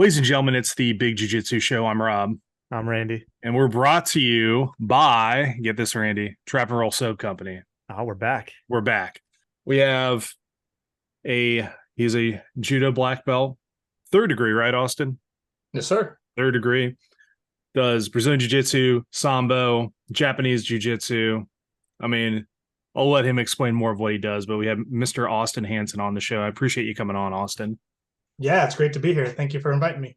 Ladies and gentlemen, it's the Big Jiu-Jitsu Show. I'm Rob, I'm Randy. and we're brought to you by, get this, Randy, Trap and Roll Soap Company. Oh, we're back. We're back. We have he's a judo black belt, third degree, right, Austin? Yes, sir. Third degree. Does Brazilian Jiu-Jitsu, sambo, Japanese Jiu-Jitsu. I mean, I'll let him explain more of what he does, but we have Mr. Austin Hanson on the show. I appreciate you coming on, Austin. Yeah, it's great to be here. Thank you for inviting me.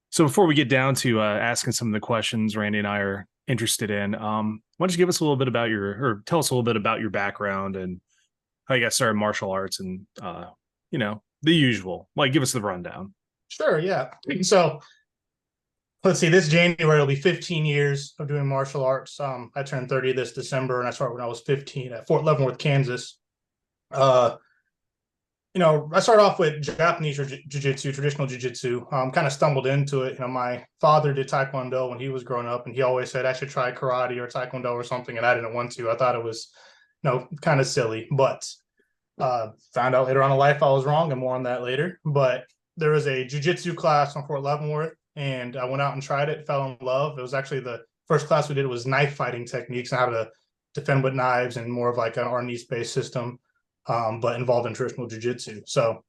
So before we get down to asking some of the questions Randy and I are interested in, why don't you give us a little bit about or tell us a little bit about your background and how you got started in martial arts and, the usual, like give us the rundown. Sure, yeah. So let's see, this January will be 15 years of doing martial arts. I turned 30 this December, and I started when I was 15 at Fort Leavenworth, Kansas. Uh, I started off with Japanese jiu-jitsu, traditional jiu-jitsu. Kind of stumbled into it. My father did taekwondo when he was growing up, and he always said I should try karate or taekwondo or something, and I didn't want to. I thought it was, kind of silly, but found out later on in life I was wrong, and more on that later. But there was a jiu-jitsu class on Fort Leavenworth, and I went out and tried it, fell in love. It was actually the first class we did was knife fighting techniques and how to defend with knives and more of like an Arnis-based system, but involved in traditional jiu-jitsu. So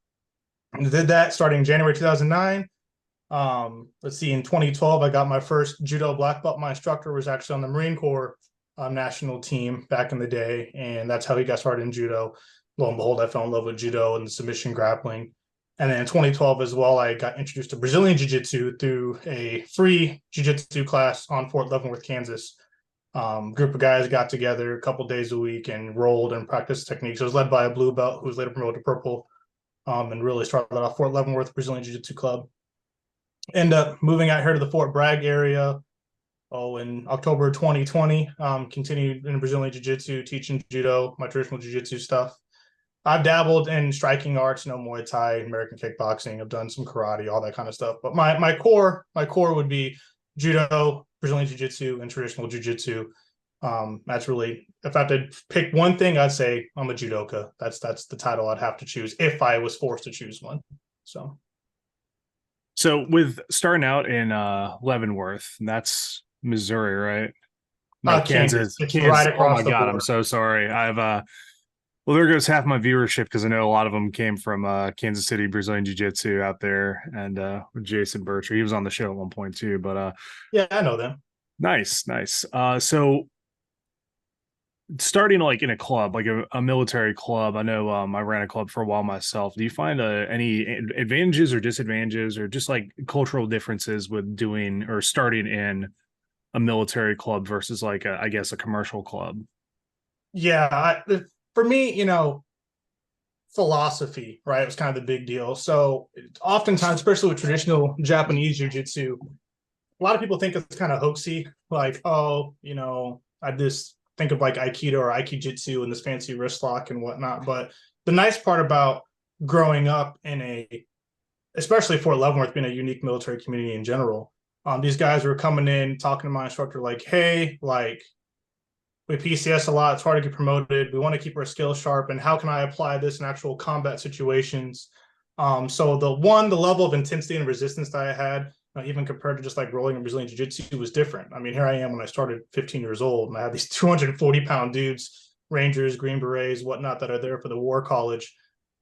I did that starting January 2009. Let's see, in 2012, I got my first judo black belt. My instructor was actually on the Marine Corps national team back in the day, and that's how he got started in judo. Lo and behold, I fell in love with judo and the submission grappling. And then in 2012 as well, I got introduced to Brazilian Jiu-Jitsu through a free Jiu-Jitsu class on Fort Leavenworth, Kansas. Group of guys got together a couple days a week and rolled and practiced techniques. It was led by a blue belt who was later promoted to purple, and really started off Fort Leavenworth Brazilian Jiu-Jitsu Club. Ended up moving out here to the Fort Bragg area. In October 2020, continued in Brazilian Jiu-Jitsu, teaching judo, my traditional jiu-jitsu stuff. I've dabbled in striking arts, Muay Thai, American kickboxing. I've done some karate, all that kind of stuff. But my core would be judo, Brazilian jiu-jitsu, and traditional jiu-jitsu. That's really, if I had to pick one thing, I'd say I'm a judoka. That's the title I'd have to choose if I was forced to choose one. So with starting out in Leavenworth, that's Missouri, right? No, Kansas. It's Kansas. right Oh across my the God, border. I'm so sorry. Well, there goes half my viewership because I know a lot of them came from Kansas City Brazilian Jiu-Jitsu out there, and Jason Bircher, he was on the show at one point too. But yeah, I know them. nice. So starting like in a club, like a military club, I know I ran a club for a while myself. Do you find any advantages or disadvantages or just like cultural differences with doing or starting in a military club versus like I guess a commercial club? Yeah, for me, philosophy, right? It was kind of the big deal. So oftentimes, especially with traditional Japanese jiu-jitsu, a lot of people think it's kind of hoaxy, like, oh, I just think of like Aikido or Aikijitsu and this fancy wrist lock and whatnot. But the nice part about growing up especially Fort Leavenworth being a unique military community in general, these guys were coming in, talking to my instructor, like, hey, like, we PCS a lot. It's hard to get promoted. We want to keep our skills sharp. And how can I apply this in actual combat situations? So the level of intensity and resistance that I had, even compared to just like rolling in Brazilian Jiu-Jitsu, was different. I mean, here I am when I started 15 years old, and I have these 240-pound dudes, Rangers, Green Berets, whatnot, that are there for the war college,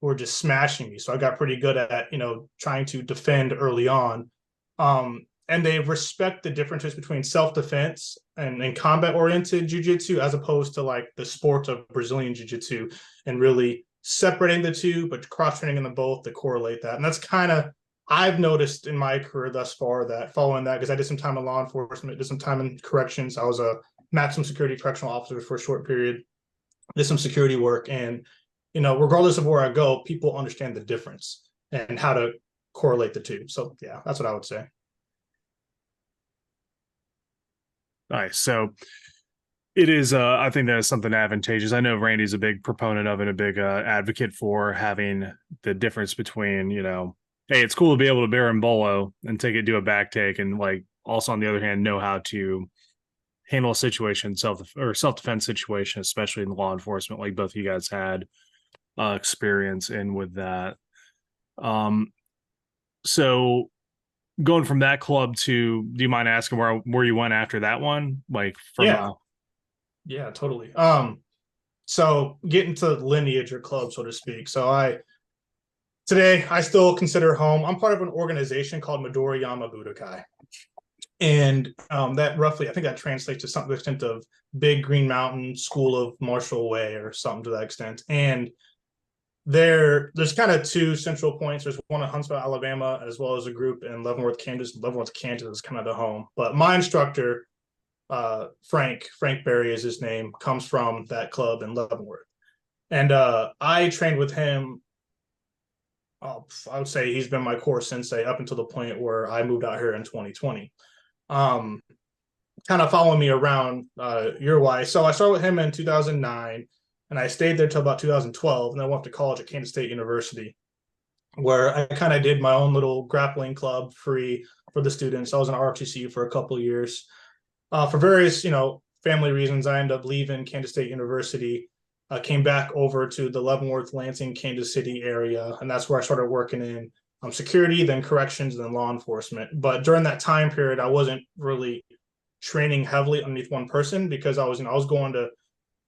who are just smashing me. So I got pretty good at, trying to defend early on. And they respect the differences between self-defense and combat-oriented jiu-jitsu as opposed to like the sport of Brazilian jiu-jitsu, and really separating the two, but cross-training in them both to correlate that. And that's kind of, I've noticed in my career thus far, that following that, because I did some time in law enforcement, did some time in corrections. I was a maximum security correctional officer for a short period, did some security work. And, regardless of where I go, people understand the difference and how to correlate the two. So yeah, that's what I would say. Nice. So it is, I think that is something advantageous. I know Randy's a big proponent of and a big advocate for having the difference between, hey, it's cool to be able to bear and bolo and take it, do a back take, and like also on the other hand, know how to handle a situation, self-defense situation, especially in law enforcement, like both of you guys had experience in with that. So going from that club to, do you mind asking where you went after that one? Like from Yeah, yeah, totally. So getting to lineage or club, so to speak. So today I still consider home. I'm part of an organization called Midoriyama Budokai. And that roughly, I think that translates to something to the extent of Big Green Mountain School of Martial Way or something to that extent. And there's kind of two central points. There's one in Huntsville, Alabama, as well as a group in Leavenworth, Kansas. Leavenworth, Kansas is kind of the home. But my instructor, Frank Berry is his name, comes from that club in Leavenworth. And I trained with him. I would say he's been my core sensei up until the point where I moved out here in 2020. Um, Kind of following me around your way. So I started with him in 2009, and I stayed there till about 2012, and then I went to college at Kansas State University, where I kind of did my own little grappling club free for the students. I was in ROTC for a couple of years. For various, family reasons, I ended up leaving Kansas State University. Came back over to the Leavenworth, Lansing, Kansas City area, and that's where I started working in security, then corrections, and then law enforcement. But during that time period, I wasn't really training heavily underneath one person because I was going to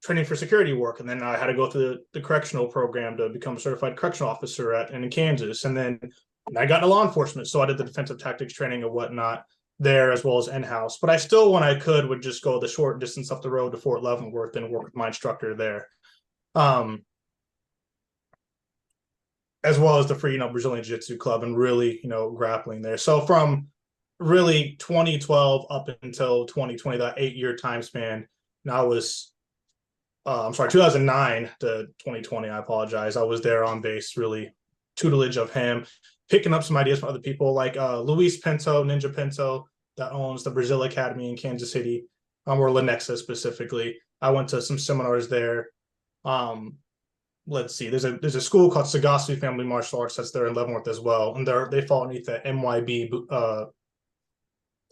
training for security work, and then I had to go through the correctional program to become a certified correctional officer in Kansas, and then I got into law enforcement, so I did the defensive tactics training and whatnot there as well as in-house. But I still, when I could, would just go the short distance up the road to Fort Leavenworth and work with my instructor there, as well as the free Brazilian Jiu-Jitsu club and really grappling there. So from really 2012 up until 2020, that 8-year time span. Now I was, I'm sorry, 2009 to 2020. I apologize. I was there on base, really tutelage of him, picking up some ideas from other people like Luis Pinto, Ninja Pinto, that owns the Brazil Academy in Kansas City, or Lenexa specifically. I went to some seminars there. Let's see, there's a school called Sagasi Family Martial Arts that's there in Leavenworth as well, and they fall underneath the MYB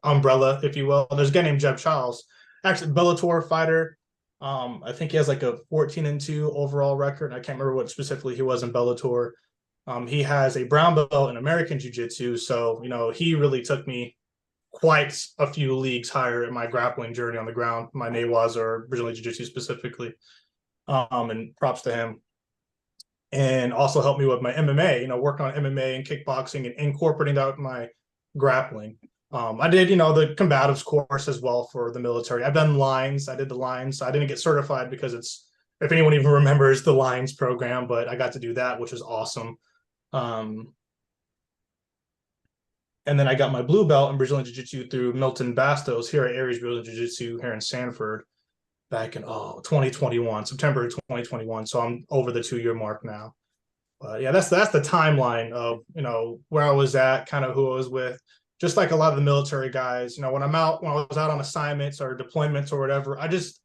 umbrella, if you will. There's a guy named Jeb Charles, actually Bellator fighter. I think he has like a 14-2 overall record. I can't remember what specifically he was in Bellator. He has a brown belt in American Jiu-Jitsu, so he really took me quite a few leagues higher in my grappling journey on the ground, my Newas or Brazilian Jiu-Jitsu specifically. And props to him. And also helped me with my MMA, working on MMA and kickboxing and incorporating that with my grappling. I did, the combatives course as well for the military. I've done lines. I did the lines. I didn't get certified because if anyone even remembers the lines program, but I got to do that, which was awesome. And then I got my blue belt in Brazilian Jiu-Jitsu through Milton Bastos here at Aries Brazilian Jiu-Jitsu here in Sanford back in 2021, September 2021. So I'm over the 2-year mark now. But yeah, that's the timeline of where I was at, kind of who I was with. Just like a lot of the military guys, when I was out on assignments or deployments or whatever, I just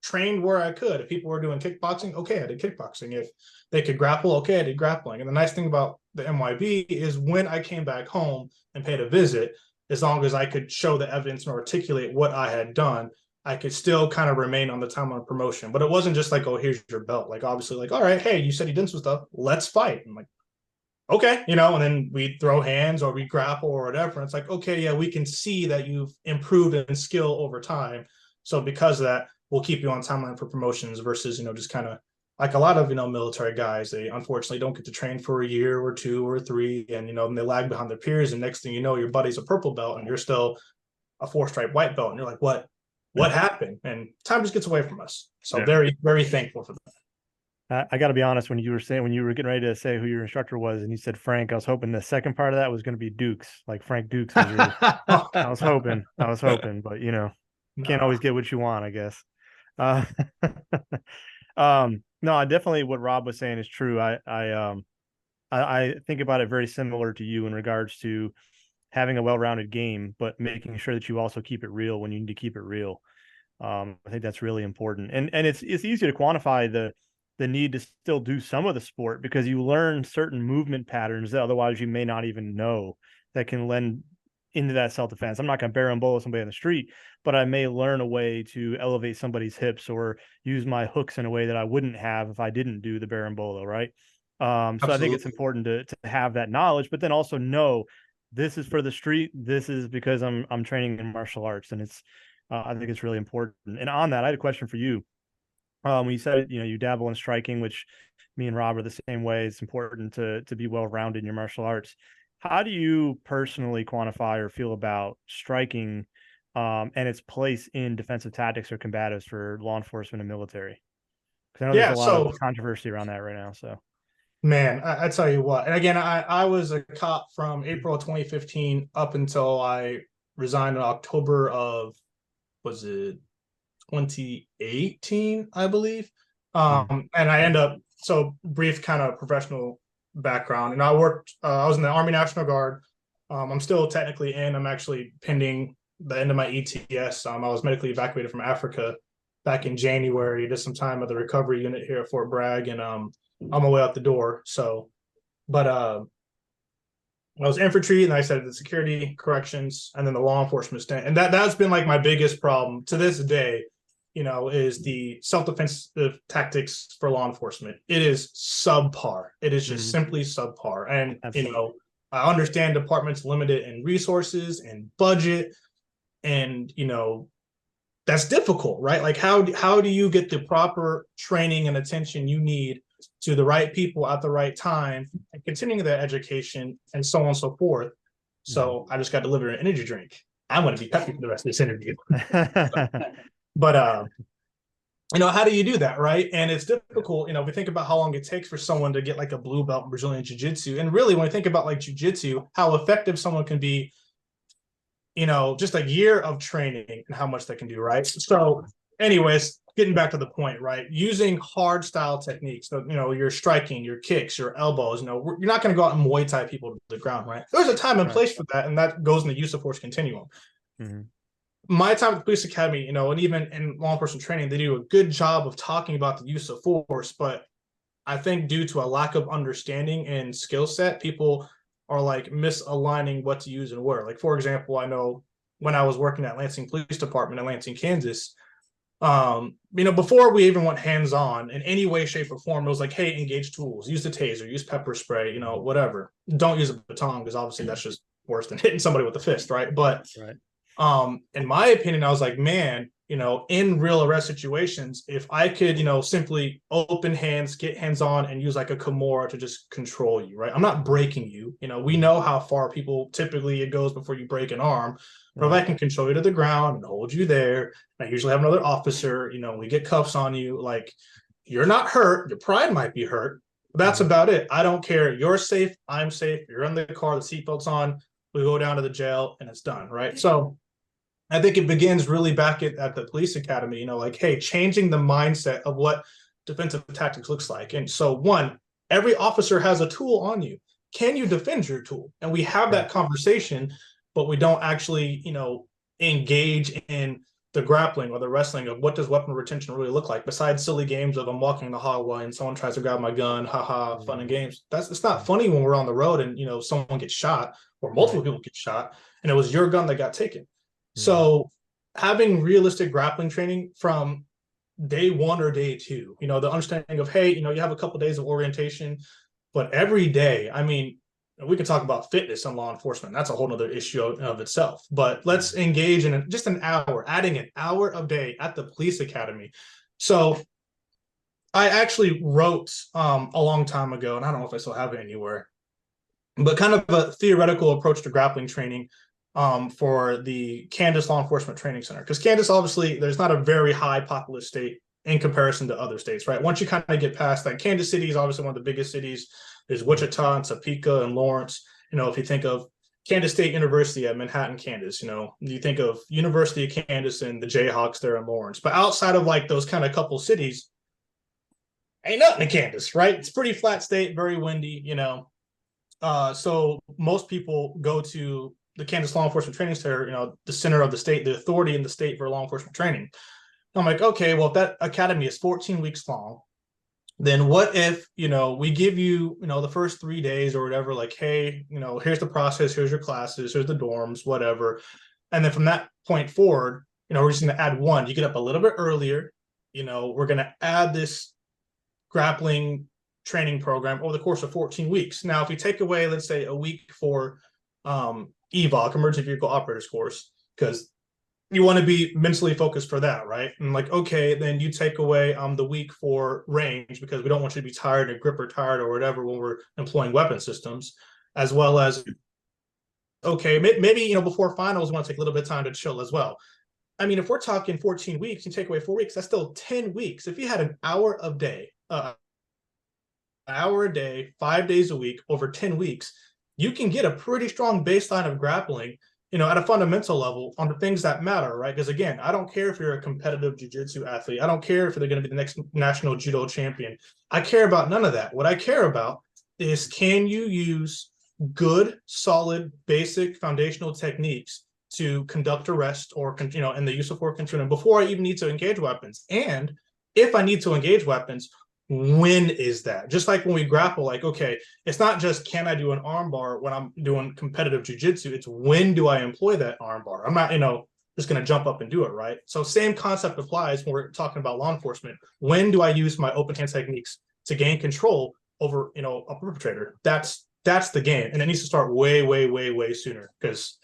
trained where I could. If people were doing kickboxing, okay, I did kickboxing. If they could grapple, okay, I did grappling. And the nice thing about the MYB is when I came back home and paid a visit, as long as I could show the evidence and articulate what I had done, I could still kind of remain on the timeline of promotion. But it wasn't just like, oh, here's your belt. Like, obviously, like, all right, hey, you said you did some stuff. Let's fight. I'm like, okay, and then we throw hands or we grapple or whatever. And it's like, okay, yeah, we can see that you've improved in skill over time. So because of that, we'll keep you on timeline for promotions versus, just kind of like a lot of, military guys, they unfortunately don't get to train for a year or 2 or 3. And, and they lag behind their peers. And next thing you know, your buddy's a purple belt and you're still a 4-stripe white belt. And you're like, what happened? And time just gets away from us. So Yeah. very, very thankful for that. I got to be honest, when you were getting ready to say who your instructor was and you said Frank, I was hoping the second part of that was going to be Dukes, like Frank Dukes was your, I was hoping, but can't always get what you want, I guess. No, I definitely, what Rob was saying is true. I think about it very similar to you in regards to having a well-rounded game, but making sure that you also keep it real when you need to keep it real. I think that's really important. And it's easy to quantify the need to still do some of the sport because you learn certain movement patterns that otherwise you may not even know that can lend into that self-defense. I'm not going to berimbolo somebody on the street, but I may learn a way to elevate somebody's hips or use my hooks in a way that I wouldn't have if I didn't do the berimbolo, right? So I think it's important to have that knowledge, but then also know this is for the street. This is because I'm training in martial arts, and it's I think it's really important. And on that, I had a question for you. When you said, you dabble in striking, which me and Rob are the same way. It's important to be well rounded in your martial arts. How do you personally quantify or feel about striking and its place in defensive tactics or combatives for law enforcement and military? Because I know there's Yeah, a lot of so controversy around that right now. So man, I tell you what, and again, I was a cop from April 2015 up until I resigned in October of, was it 2018, I believe. And I end up, so brief kind of professional background. And I was in the Army National Guard. I'm still technically in, I'm actually pending the end of my ETS. I was medically evacuated from Africa back in January, did some time at the recovery unit here at Fort Bragg, and on my way out the door. So, but I was infantry, and I said the security, corrections, and then the law enforcement stand. And that's been like my biggest problem to this day, is the self-defensive tactics for law enforcement. It is subpar. It is just simply subpar. And, absolutely. I understand departments limited in resources and budget, and, that's difficult, right? Like how do you get the proper training and attention you need to the right people at the right time and continuing their education and so on and so forth. So I just got delivered an energy drink. I'm going to be peppy for the rest of this interview. But how do you do that, right? And it's difficult, if we think about how long it takes for someone to get like a blue belt in Brazilian Jiu-Jitsu. And really, when we think about like Jiu-Jitsu, how effective someone can be, just a year of training and how much they can do, right? So anyways, getting back to the point, right? Using hard style techniques, so, your striking, your kicks, your elbows, you're not going to go out and Muay Thai people to the ground, right? There's a time and place for that, and that goes in the use of force continuum. My time at the police academy, and even in law enforcement training, they do a good job of talking about the use of force, but I think due to a lack of understanding and skill set, people are like misaligning what to use and where. Like, for example, I know when I was working at Lansing Police Department in Lansing, Kansas, before we even went hands-on in any way, shape, or form, it was like, hey, engage tools, use the taser, use pepper spray, whatever. Don't use a baton, because obviously that's just worse than hitting somebody with a fist, right? But in my opinion, I was like, man, in real arrest situations, if I could, simply open hands, get hands on, and use like a Kimura to just control you, right? I'm not breaking you. We know how far people typically it goes before you break an arm. But if I can control you to the ground and hold you there, I usually have another officer, we get cuffs on you, like you're not hurt, your pride might be hurt. But that's about it. I don't care. You're safe, I'm safe, you're in the car, the seatbelt's on, we go down to the jail and it's done, right? So I think it begins really back at the police academy, like, hey, changing the mindset of what defensive tactics looks like. And so one, every officer has a tool on you. Can you defend your tool? And we have that conversation, but we don't actually, engage in the grappling or the wrestling of what does weapon retention really look like, besides silly games of I'm walking in the hallway and someone tries to grab my gun, haha, fun and games. It's not funny when we're on the road and, someone gets shot or multiple people get shot and it was your gun that got taken. So having realistic grappling training from day one or day two, the understanding of, hey, you have a couple of days of orientation, but every day, I mean, we can talk about fitness and law enforcement. That's a whole other issue of itself. But let's engage in just an hour, adding an hour a day at the police academy. So I actually wrote a long time ago, and I don't know if I still have it anywhere, but kind of a theoretical approach to grappling training for the Kansas Law Enforcement Training Center. Because Kansas, obviously, there's not a very high populous state in comparison to other states, right? Once you kind of get past that, Kansas City is obviously one of the biggest cities. There's Wichita and Topeka and Lawrence. If you think of Kansas State University at Manhattan, Kansas, you think of University of Kansas and the Jayhawks there in Lawrence. But outside of like those kind of couple cities, ain't nothing in Kansas, right? It's pretty flat state, very windy, so most people go to the Kansas Law Enforcement Training Center, the center of the state, the authority in the state for law enforcement training. I'm like, okay, well, if that academy is 14 weeks long, then what if, we give you, the first 3 days or whatever, like, hey, here's the process, here's your classes, here's the dorms, whatever. And then from that point forward, we're just going to add one. You get up a little bit earlier, we're going to add this grappling training program over the course of 14 weeks. Now, if we take away, let's say, a week for EVOC, emergency vehicle operators course, because you want to be mentally focused for that, right? And like, okay, then you take away the week for range because we don't want you to be tired or grip or tired or whatever when we're employing weapon systems, as well as okay, maybe before finals, we want to take a little bit of time to chill as well. I mean, if we're talking 14 weeks, you take away 4 weeks, that's still 10 weeks. If you had an hour a day, 5 days a week over 10 weeks, you can get a pretty strong baseline of grappling, at a fundamental level on the things that matter, right? Because again, I don't care if you're a competitive jiu-jitsu athlete. I don't care if they're going to be the next national judo champion. I care about none of that. What I care about is, can you use good, solid, basic foundational techniques to conduct arrest or, in the use of force control before I even need to engage weapons? And if I need to engage weapons, when is that? Just like when we grapple, like, okay, it's not just can I do an armbar when I'm doing competitive jiu-jitsu, it's when do I employ that armbar? I'm not, just going to jump up and do it, right? So same concept applies when we're talking about law enforcement. When do I use my open hand techniques to gain control over, a perpetrator? That's the game. And it needs to start way, way, way, way sooner because,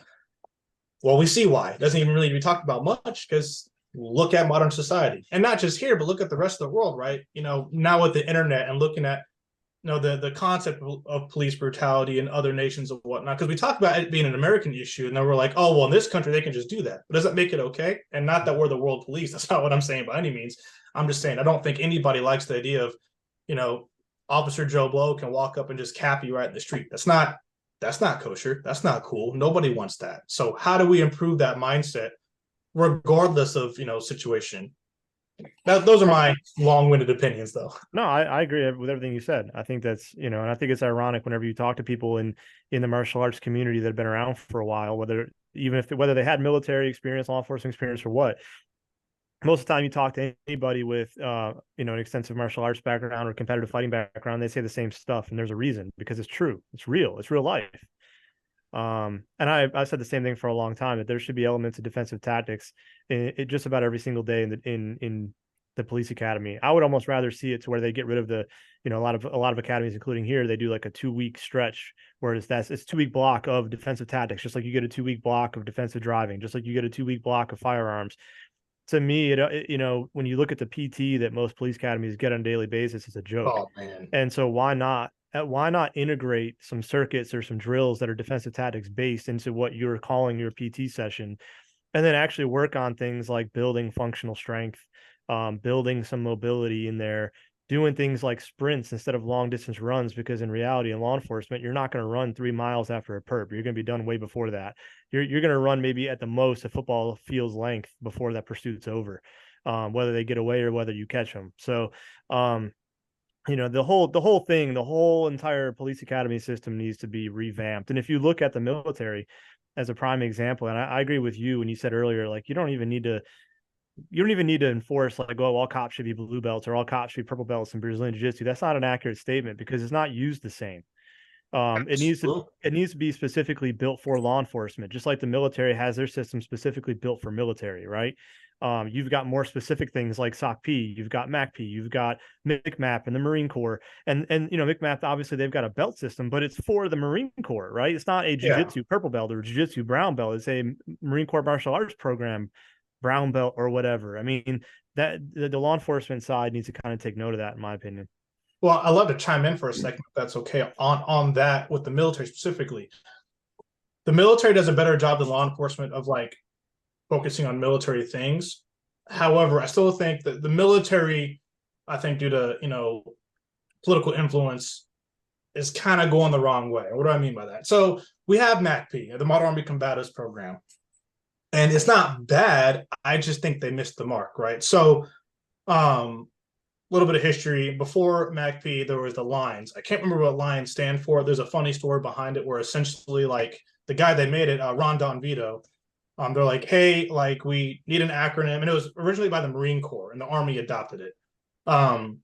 well, we see why. It doesn't even really be talked about much because look at modern society, and not just here, but look at the rest of the world, right? Now with the internet and looking at, the concept of police brutality in other nations and whatnot, because we talk about it being an American issue, and then we're like, oh, well, in this country, they can just do that. But does that make it okay? And not that we're the world police. That's not what I'm saying by any means. I'm just saying, I don't think anybody likes the idea of, Officer Joe Blow can walk up and just cap you right in the street. That's not kosher. That's not cool. Nobody wants that. So how do we improve that mindset regardless of situation? Those are my long-winded opinions, though. No, I agree with everything you said. I think that's, and I think it's ironic whenever you talk to people in the martial arts community that have been around for a while, whether they had military experience, law enforcement experience, or what. Most of the time you talk to anybody with an extensive martial arts background or competitive fighting background, they say the same stuff, and there's a reason, because it's true. It's real life. And I said the same thing for a long time, that there should be elements of defensive tactics in just about every single day in the police academy. I would almost rather see it to where they get rid of the, a lot of academies, including here, they do like a 2-week stretch where it's 2-week block of defensive tactics, just like you get a 2-week block of defensive driving, just like you get a 2-week block of firearms. To me, when you look at the PT that most police academies get on a daily basis, it's a joke. Oh man! And so why not integrate some circuits or some drills that are defensive tactics based into what you're calling your PT session, and then actually work on things like building functional strength, building some mobility in there, doing things like sprints instead of long distance runs, because in reality, in law enforcement, you're not going to run 3 miles after a perp. You're going to be done way before that. You're going to run maybe at the most a football field's length before that pursuit's over, whether they get away or whether you catch them. So, the whole entire police academy system needs to be revamped. And if you look at the military as a prime example, and I agree with you when you said earlier, like, you don't even need to enforce like, oh, all cops should be blue belts or all cops should be purple belts in Brazilian Jiu-Jitsu. That's not an accurate statement, because it's not used the same. It needs to be specifically built for law enforcement, just like the military has their system specifically built for military, right? You've got more specific things like SOCP, you've got MACP, you've got MICMAP in the Marine Corps, and MICMAP, obviously they've got a belt system, but it's for the Marine Corps, right? It's not a Jiu-Jitsu purple belt or Jiu-Jitsu brown belt. It's a Marine Corps martial arts program brown belt or whatever. I mean, that the law enforcement side needs to kind of take note of that, in my opinion. Well, I'd love to chime in for a second, if that's okay, on that with the military specifically. The military does a better job than law enforcement of like focusing on military things. However, I still think that the military, I think due to, political influence, is kind of going the wrong way. What do I mean by that? So we have MACP, the Model Army Combatives Program. And it's not bad. I just think they missed the mark, right? So little bit of history. Before MACP, there was the lines. I can't remember what lines stand for. There's a funny story behind it where essentially, like, the guy that made it, Ron Don Vito, they're like, hey, like, we need an acronym. And it was originally by the Marine Corps, and the Army adopted it. And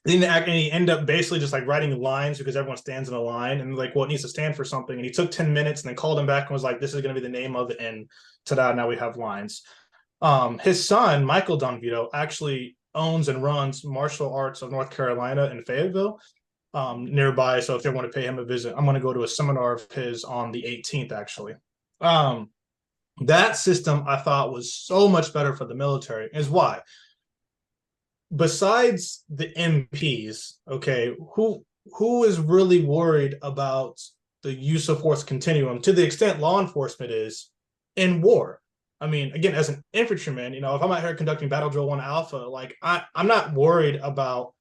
he ended up basically just like writing lines because everyone stands in a line, and like, well, it needs to stand for something. And he took 10 minutes and then called him back and was like, this is going to be the name of it. And ta-da, now we have lines. His son, Michael Don Vito, actually owns and runs Martial Arts of North Carolina in Fayetteville. nearby. So if you want to pay him a visit, I'm going to go to a seminar of his on the 18th, actually. That system I thought was so much better for the military. Is why, besides the MPs, okay, who is really worried about the use of force continuum to the extent law enforcement is in war? I mean, again, as an infantryman, if I'm out here conducting battle drill 1 alpha, like I'm not worried about,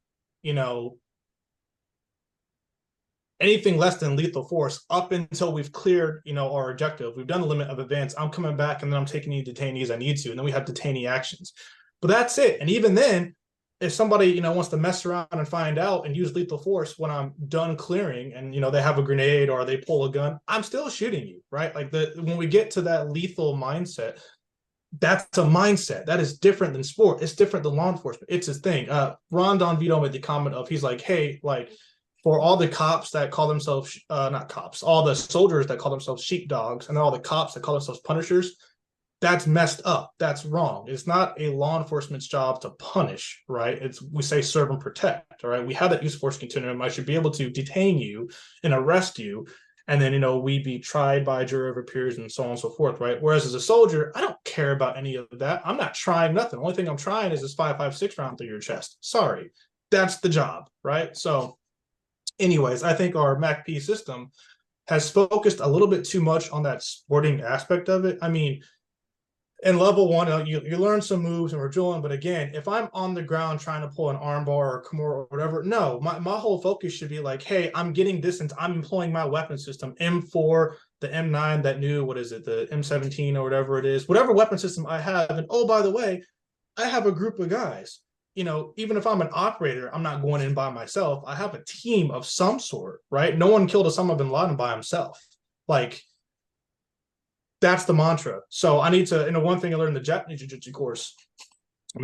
anything less than lethal force up until we've cleared, our objective. We've done the limit of advance. I'm coming back and then I'm taking any detainees I need to, and then we have detainee actions. But that's it. And even then, if somebody, wants to mess around and find out and use lethal force when I'm done clearing and, they have a grenade or they pull a gun, I'm still shooting you, right? Like when we get to that lethal mindset, that's a mindset that is different than sport. It's different than law enforcement. It's his thing. Ron Don Vito made the comment of, he's like, hey, like, for all the cops that call themselves, not cops, all the soldiers that call themselves sheepdogs, and all the cops that call themselves punishers, that's messed up. That's wrong. It's not a law enforcement's job to punish, right? We say serve and protect, all right? We have that use of force continuum. I should be able to detain you and arrest you, and then, we be tried by a jury of our peers and so on and so forth, right? Whereas as a soldier, I don't care about any of that. I'm not trying nothing. The only thing I'm trying is this 5.56 round through your chest. Sorry. That's the job, right? So anyways, I think our MACP system has focused a little bit too much on that sporting aspect of it. I mean, in level 1, you learn some moves and we're drilling, but again, if I'm on the ground trying to pull an armbar or a Kimura or whatever, no, my whole focus should be like, hey, I'm getting distance. I'm employing my weapon system, M4, the M9, that new, what is it, the M17 or whatever it is, whatever weapon system I have. And oh, by the way, I have a group of guys. Even if I'm an operator, I'm not going in by myself. I have a team of some sort, right? No one killed Osama bin Laden by himself. Like, that's the mantra. So I need to, one thing I learned in the Japanese Jiu-Jitsu course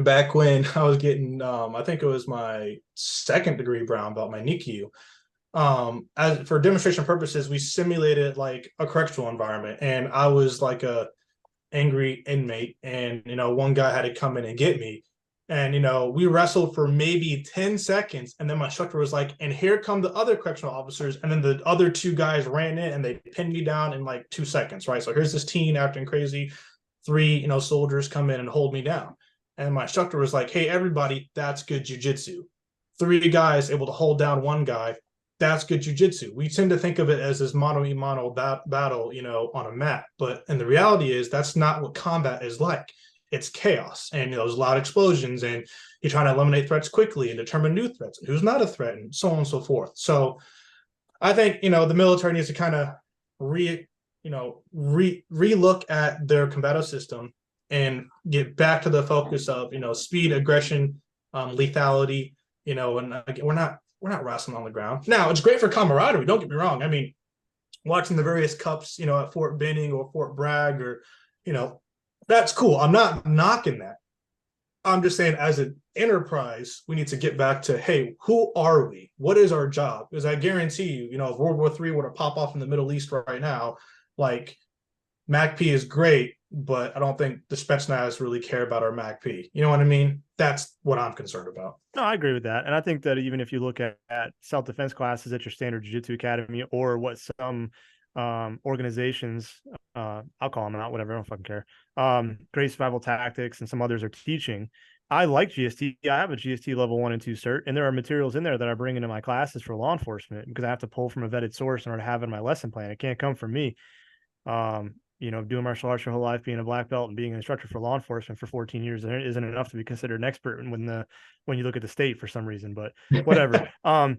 back when I was getting, I think it was my 2nd degree brown belt, my Nikyu. As for demonstration purposes, we simulated like a correctional environment, and I was like a angry inmate, and one guy had to come in and get me. And, we wrestled for maybe 10 seconds. And then my instructor was like, and here come the other correctional officers. And then the other 2 guys ran in and they pinned me down in like 2 seconds, right? So here's this teen acting crazy. 3, soldiers come in and hold me down. And my instructor was like, hey, everybody, that's good jujitsu. 3 guys able to hold down 1 guy. That's good jujitsu. We tend to think of it as this mano-a-mano battle, on a mat. But and the reality is that's not what combat is like. It's chaos, and there's loud explosions, and you're trying to eliminate threats quickly and determine new threats and who's not a threat, and so on and so forth. So I think the military needs to kind of relook at their combative system and get back to the focus of speed, aggression, lethality. And we're not wrestling on the ground. Now it's great for camaraderie. Don't get me wrong. I mean, watching the various cups, at Fort Benning or Fort Bragg, or that's cool. I'm not knocking that. I'm just saying, as an enterprise, we need to get back to, hey, who are we? What is our job? Because I guarantee you, if World War III were to pop off in the Middle East right now, like, MACP is great, but I don't think the Spetsnaz really care about our MACP. You know what I mean? That's what I'm concerned about. No, I agree with that. And I think that even if you look at self-defense classes at your standard jiu-jitsu academy, or what some organizations, I'll call them out, whatever, I don't fucking care, Great Survival Tactics and some others are teaching, I like GST. I have a GST level 1 and 2 cert, and there are materials in there that I bring into my classes for law enforcement because I have to pull from a vetted source in order to have in my lesson plan. It can't come from me. Doing martial arts your whole life, being a black belt and being an instructor for law enforcement for 14 years isn't enough to be considered an expert when you look at the state for some reason, but whatever. GST,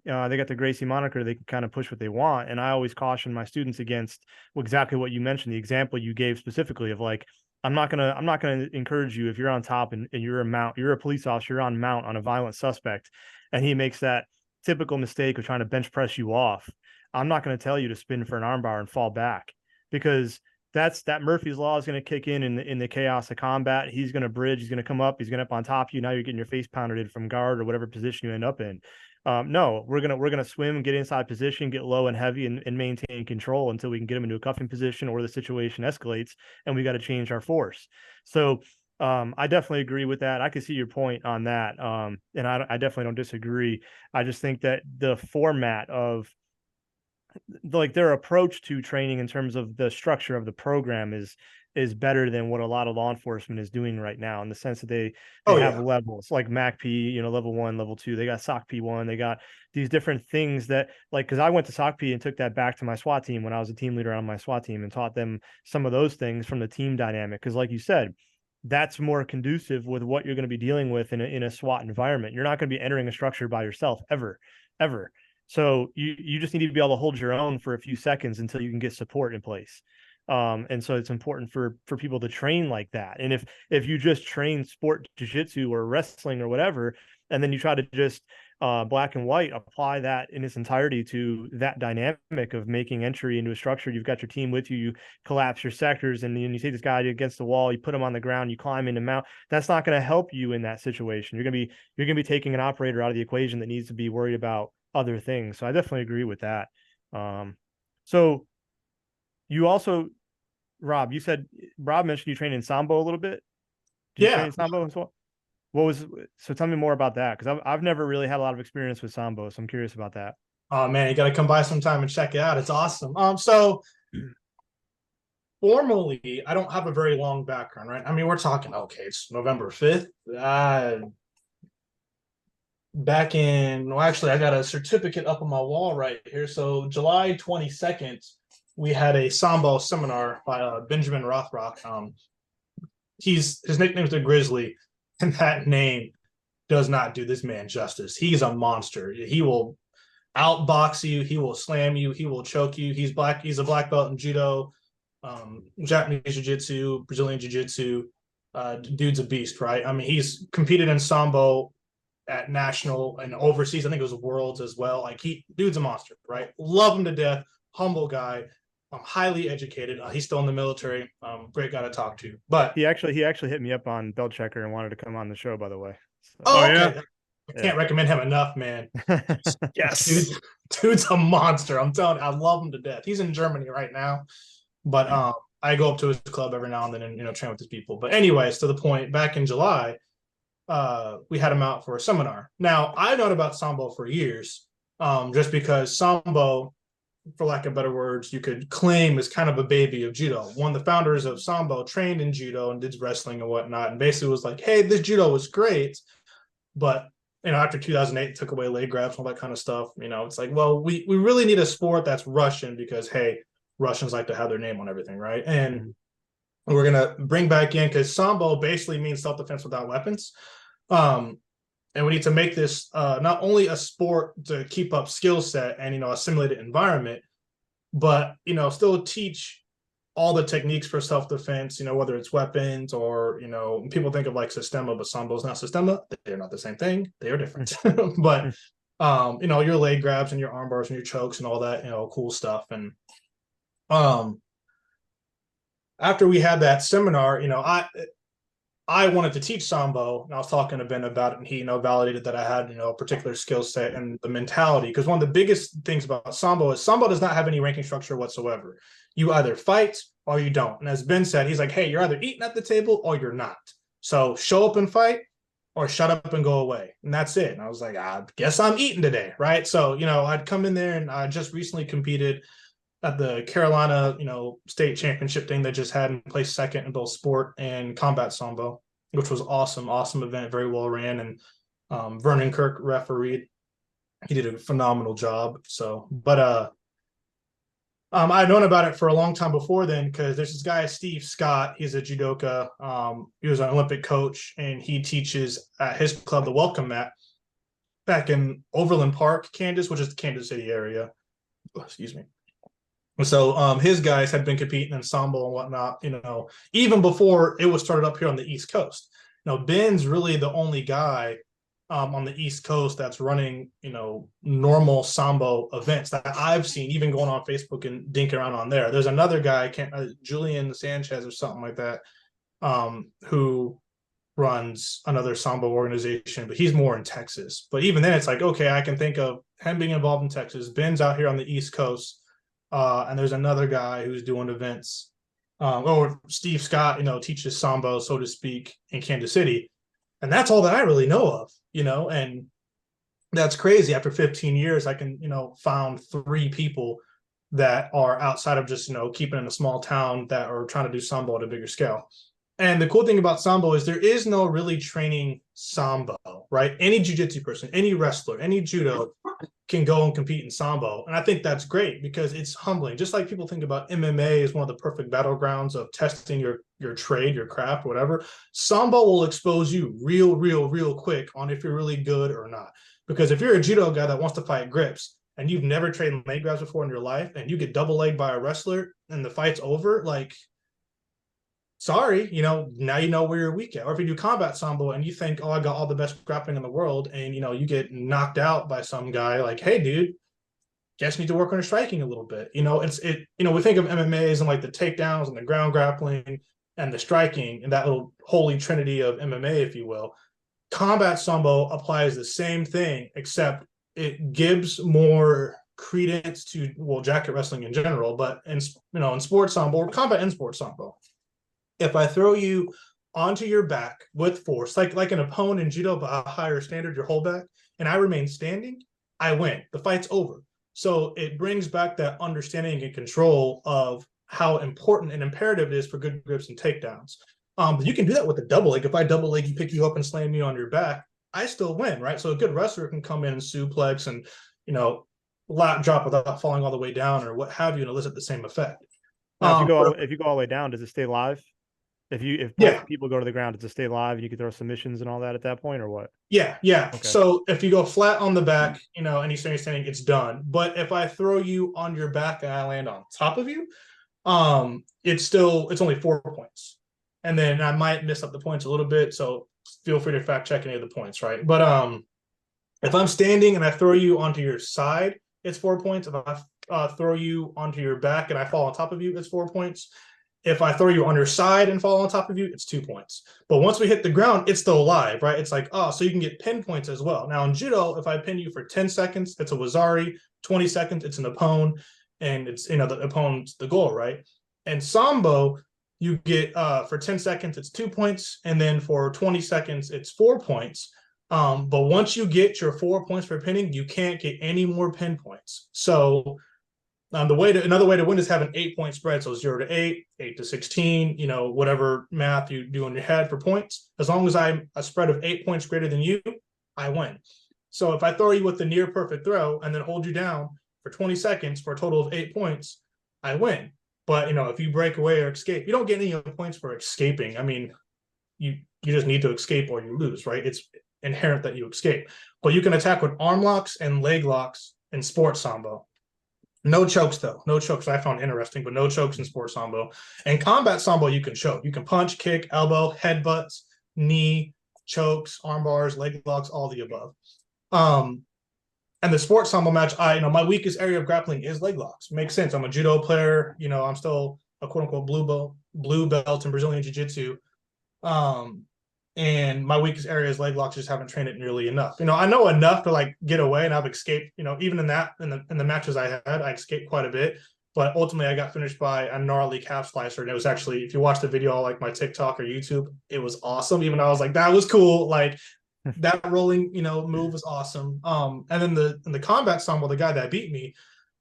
they got the Gracie moniker. They can kind of push what they want. And I always caution my students against exactly what you mentioned, the example you gave specifically of like, I'm not gonna encourage you if you're on top and you're a police officer, you're on mount on a violent suspect, and he makes that typical mistake of trying to bench press you off. I'm not going to tell you to spin for an armbar and fall back, because that Murphy's Law is going to kick in the chaos of combat. He's going to bridge. He's going to come up. He's going to up on top of you. Now you're getting your face pounded in from guard or whatever position you end up in. No, we're gonna swim and get inside position, get low and heavy, and maintain control until we can get him into a cuffing position or the situation escalates and we got to change our force. So I definitely agree with that. I can see your point on that. And I definitely don't disagree. I just think that the format of like their approach to training in terms of the structure of the program is better than what a lot of law enforcement is doing right now, in the sense that they Oh have yeah. levels like MACP, level 1, level 2. They got SOC P1. They got these different things that, like, because I went to SOC P and took that back to my SWAT team when I was a team leader on my SWAT team and taught them some of those things from the team dynamic. Because like you said, that's more conducive with what you're going to be dealing with in a SWAT environment. You're not going to be entering a structure by yourself ever. So you just need to be able to hold your own for a few seconds until you can get support in place. And so it's important for people to train like that. And if you just train sport jiu-jitsu or wrestling or whatever, and then you try to just black and white apply that in its entirety to that dynamic of making entry into a structure, you've got your team with you, you collapse your sectors, and then you take this guy against the wall, you put him on the ground, you climb into mount. That's not going to help you in that situation. You're gonna be taking an operator out of the equation that needs to be worried about other things. So I definitely agree with that. So you also, Rob, you said Rob mentioned you train in sambo a little bit. Do you train Yeah. in sambo as well? What was so? Tell me more about that, because I've never really had a lot of experience with sambo, so I'm curious about that. Oh man, you got to come by sometime and check it out. It's awesome. So formally, I don't have a very long background, right? I mean, we're talking, okay, it's November 5th. Back in, well, actually, I got a certificate up on my wall right here. So July 22nd, we had a sambo seminar by Benjamin Rothrock. His nickname is the Grizzly, and that name does not do this man justice. He's a monster. He will outbox you. He will slam you. He will choke you. He's black. He's a black belt in judo, Japanese jiu-jitsu, Brazilian jiu-jitsu. Dude's a beast, right? I mean, he's competed in sambo at national and overseas. I think it was worlds as well. Like, dude's a monster, right? Love him to death. Humble guy. Highly educated. He's still in the military. Great guy to talk to. But He actually hit me up on Belt Checker and wanted to come on the show, by the way. So, oh, yeah. okay. I can't recommend him enough, man. Yes. Dude's a monster. I'm telling you, I love him to death. He's in Germany right now, but I go up to his club every now and then and train with his people. But anyways, to the point, back in July, we had him out for a seminar. Now, I've known about sambo for years, just because sambo, for lack of better words, you could claim is kind of a baby of judo. One of the founders of sambo trained in judo and did wrestling and whatnot, and basically was like, hey, this judo was great, but after 2008, it took away leg grabs, all that kind of stuff. It's like, well, we really need a sport that's Russian, because, hey, Russians like to have their name on everything, right? And we're going to bring back in, because sambo basically means self-defense without weapons. And we need to make this not only a sport to keep up skill set and, a simulated environment, but, still teach all the techniques for self-defense, whether it's weapons or, people think of like Sistema, but sambo is not Sistema. They're not the same thing. They are different. But, your leg grabs and your arm bars and your chokes and all that, cool stuff. And after we had that seminar, I wanted to teach sambo, and I was talking to Ben about it, and he, validated that I had, a particular skill set and the mentality. Because one of the biggest things about sambo is sambo does not have any ranking structure whatsoever. You either fight or you don't. And as Ben said, he's like, hey, you're either eating at the table or you're not. So show up and fight, or shut up and go away. And that's it. And I was like, I guess I'm eating today, right? So, I'd come in there, and I just recently competed at the Carolina, state championship thing that just had, and placed second in both sport and combat sambo, which was awesome event, very well ran. And Vernon Kirk refereed. He did a phenomenal job. So, but I'd known about it for a long time before then, because there's this guy, Steve Scott. He's a judoka. He was an Olympic coach, and he teaches at his club, the Welcome Mat, back in Overland Park, Kansas, which is the Kansas City area. Oh, excuse me. So his guys had been competing in sambo and whatnot, even before it was started up here on the East Coast. Now, Ben's really the only guy on the East Coast that's running, normal sambo events that I've seen, even going on Facebook and dinking around on there. There's another guy, Julian Sanchez or something like that, who runs another sambo organization, but he's more in Texas. But even then, it's like, okay, I can think of him being involved in Texas. Ben's out here on the East Coast. And there's another guy who's doing events or Steve Scott, teaches sambo, so to speak, in Kansas City. And that's all that I really know of, and that's crazy. After 15 years, I can, found 3 people that are outside of just, keeping in a small town that are trying to do sambo at a bigger scale. And the cool thing about sambo is there is no really training sambo, right? Any jiu-jitsu person, any wrestler, any judo can go and compete in sambo. And I think that's great because it's humbling. Just like people think about MMA as one of the perfect battlegrounds of testing your trade, your craft, whatever. Sambo will expose you real quick on if you're really good or not. Because if you're a judo guy that wants to fight grips and you've never trained leg grabs before in your life and you get double legged by a wrestler and the fight's over, like, sorry, now you know where you're weak at. Or if you do combat sambo and you think, oh, I got all the best grappling in the world, and you get knocked out by some guy, like, hey, dude, guess you need to work on your striking a little bit. We think of MMAs and like the takedowns and the ground grappling and the striking and that little holy trinity of MMA, if you will. Combat sambo applies the same thing, except it gives more credence to jacket wrestling in general, but in sports sambo or combat and sports sambo. If I throw you onto your back with force, like an opponent in judo, but a higher standard, your hold back, and I remain standing, I win. The fight's over. So it brings back that understanding and control of how important and imperative it is for good grips and takedowns. But you can do that with a double leg. If I double leg you, pick you up and slam you on your back, I still win, right? So a good wrestler can come in and suplex and, lat drop without falling all the way down or what have you, and elicit the same effect. Now, if you go all the way down, does it stay live? If both people go to the ground, does it stay live and you can throw submissions and all that at that point, or what? Yeah. Okay. So if you go flat on the back, and you're standing, it's done. But if I throw you on your back and I land on top of you, it's only 4 points. And then I might miss up the points a little bit. So feel free to fact check any of the points, right? But if I'm standing and I throw you onto your side, it's 4 points. If I throw you onto your back and I fall on top of you, it's 4 points. If I throw you on your side and fall on top of you, it's 2 points. But once we hit the ground, it's still live, right? It's like, so you can get pin points as well. Now in judo, if I pin you for 10 seconds, it's a wazari. 20 seconds, it's an ippon. And it's, the opponent's the goal, right? And sambo, you get for 10 seconds, it's 2 points. And then for 20 seconds, it's 4 points. But once you get your 4 points for pinning, you can't get any more pin points. So another way to win is have an 8-point spread. So 0 to 8, 8 to 16, whatever math you do in your head for points. As long as I'm a spread of 8 points greater than you, I win. So if I throw you with the near perfect throw and then hold you down for 20 seconds for a total of 8 points, I win. But if you break away or escape, you don't get any points for escaping. I mean, you just need to escape or you lose, right? It's inherent that you escape. But you can attack with arm locks and leg locks in sports sambo. No chokes, though. No chokes I found interesting, but no chokes in sports sambo. And combat sambo, you can choke. You can punch, kick, elbow, headbutts, knee, chokes, arm bars, leg locks, all the above. And the sports sambo match, my weakest area of grappling is leg locks. Makes sense. I'm a judo player. I'm still a quote unquote blue belt in Brazilian Jiu-Jitsu. And my weakest area is leg locks. Just haven't trained it nearly enough. I know enough to like get away, and I've escaped. Even in the matches I had, I escaped quite a bit. But ultimately, I got finished by a gnarly calf slicer, and it was actually, if you watch the video on like my TikTok or YouTube, it was awesome. Even though I was like, that was cool. Like that rolling, move was awesome. And then the combat sambo, the guy that beat me,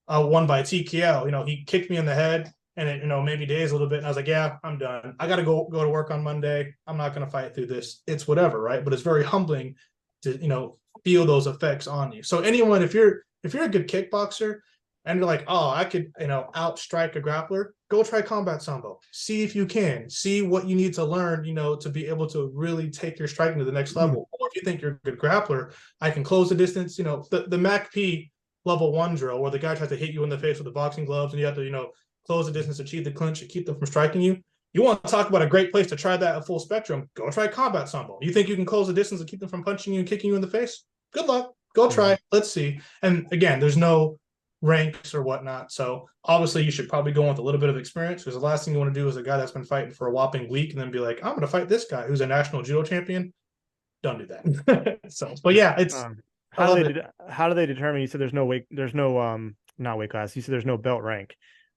won by TKO. He kicked me in the head. And it, made me daze a little bit. And I was like, yeah, I'm done. I got to go to work on Monday. I'm not going to fight through this. It's whatever, right? But it's very humbling to, feel those effects on you. So anyone, if you're a good kickboxer and you're like, oh, I could, outstrike a grappler, go try combat sambo. See if you can. See what you need to learn, to be able to really take your striking to the next level. Or if you think you're a good grappler, I can close the distance. The MACP level 1 drill where the guy tries to hit you in the face with the boxing gloves and you have to, close the distance, achieve the clinch, and keep them from striking you. You want to talk about a great place to try that at full spectrum, go try combat sambo. You think you can close the distance and keep them from punching you and kicking you in the face? Good luck. Go try. Let's see. And again, there's no ranks or whatnot. So obviously you should probably go with a little bit of experience, because the last thing you want to do is a guy that's been fighting for a whopping week and then be like, I'm going to fight this guy who's a national judo champion. Don't do that. But yeah, it's how do they determine? You said there's no weight, there's no not weight class. You said there's no belt rank.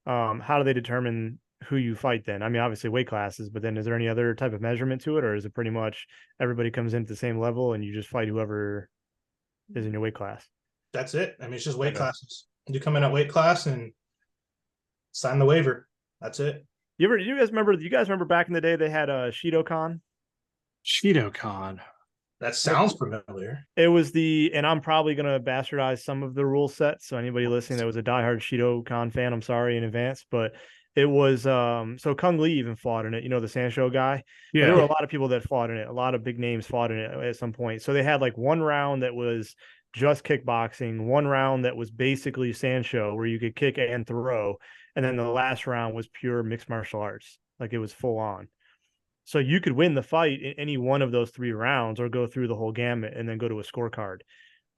How do they determine who you fight then? I mean, obviously weight classes, but then is there any other type of measurement to it, or is it pretty much everybody comes in at the same level and you just fight whoever is in your weight class? That's it. I mean, it's just weight Okay. classes. You come in at weight class and sign the waiver. That's it. You guys remember back in the day they had a Shido-Con? Shido-Con. That sounds familiar. It was and I'm probably gonna bastardize some of the rule sets. So anybody listening that was a diehard Shido-Con fan, I'm sorry in advance, but it was so Kung Lee even fought in it, you know, the Sanshou guy. But there were a lot of people that fought in it. A lot of big names fought in it at some point. So they had like one round that was just kickboxing, one round that was basically Sanshou where you could kick and throw, and then the last round was pure mixed martial arts. Like it was full on. So you could win the fight in any one of those 3 rounds or go through the whole gamut and then go to a scorecard.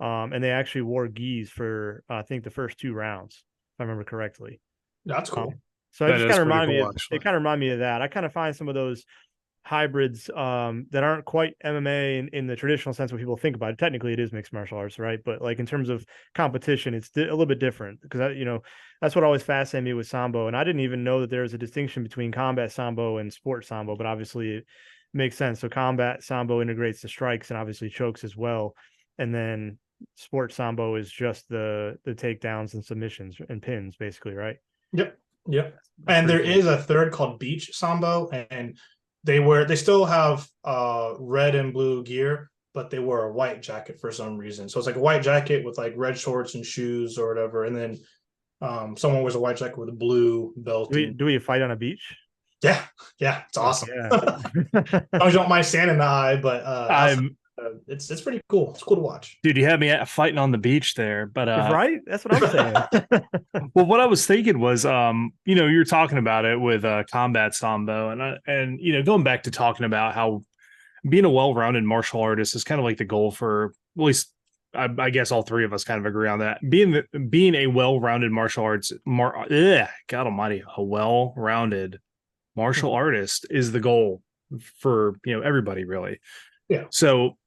And they actually wore gis for, I think, the first 2 rounds, if I remember correctly. That's cool. So it just kind of reminded me. Actually. It kind of reminded me of that. I kind of find some of those hybrids that aren't quite MMA in the traditional sense when people think about it. Technically, it is mixed martial arts, right? But like in terms of competition, it's a little bit different because that's what always fascinated me with sambo. And I didn't even know that there was a distinction between combat sambo and sport sambo, but obviously it makes sense. So combat sambo integrates the strikes and obviously chokes as well, and then sport sambo is just the takedowns and submissions and pins, basically, right? Yep. And there is a third called beach sambo, and they still have red and blue gear, but they wear a white jacket for some reason. So it's like a white jacket with like red shorts and shoes or whatever, and then someone wears a white jacket with a blue belt. Do we fight on a beach? Yeah, it's awesome. Yeah. I don't mind sand in the eye, but it's pretty cool. It's cool to watch. Dude, you had me fighting on the beach there, but right? That's what I'm saying. Well, what I was thinking was, you're talking about it with combat sambo, and going back to talking about how being a well-rounded martial artist is kind of like the goal for at least. I guess all 3 of us kind of agree on that. Being a well-rounded martial arts, God Almighty, a well-rounded martial artist is the goal for everybody, really. Yeah. So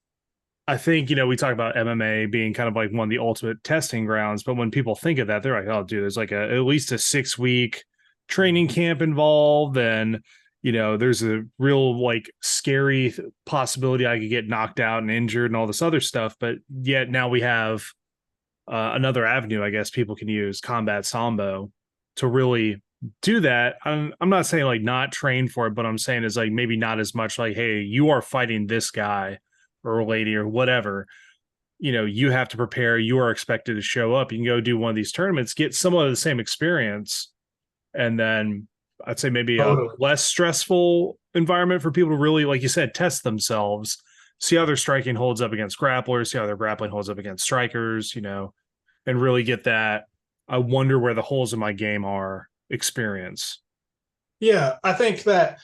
I think, we talk about MMA being kind of like one of the ultimate testing grounds, but when people think of that, they're like, oh, dude, there's like at least a 6-week training camp involved. And, there's a real like scary possibility I could get knocked out and injured and all this other stuff. But yet now we have another avenue, I guess people can use combat sambo to really do that. I'm not saying like not train for it, but I'm saying is like maybe not as much like, hey, you are fighting this guy or lady or whatever, you have to prepare, you are expected to show up, you can go do one of these tournaments, get some of the same experience, and then I'd say maybe a less stressful environment for people to really, like you said, test themselves, see how their striking holds up against grapplers, see how their grappling holds up against strikers, and really get that I wonder where the holes in my game are experience. Yeah, I think that.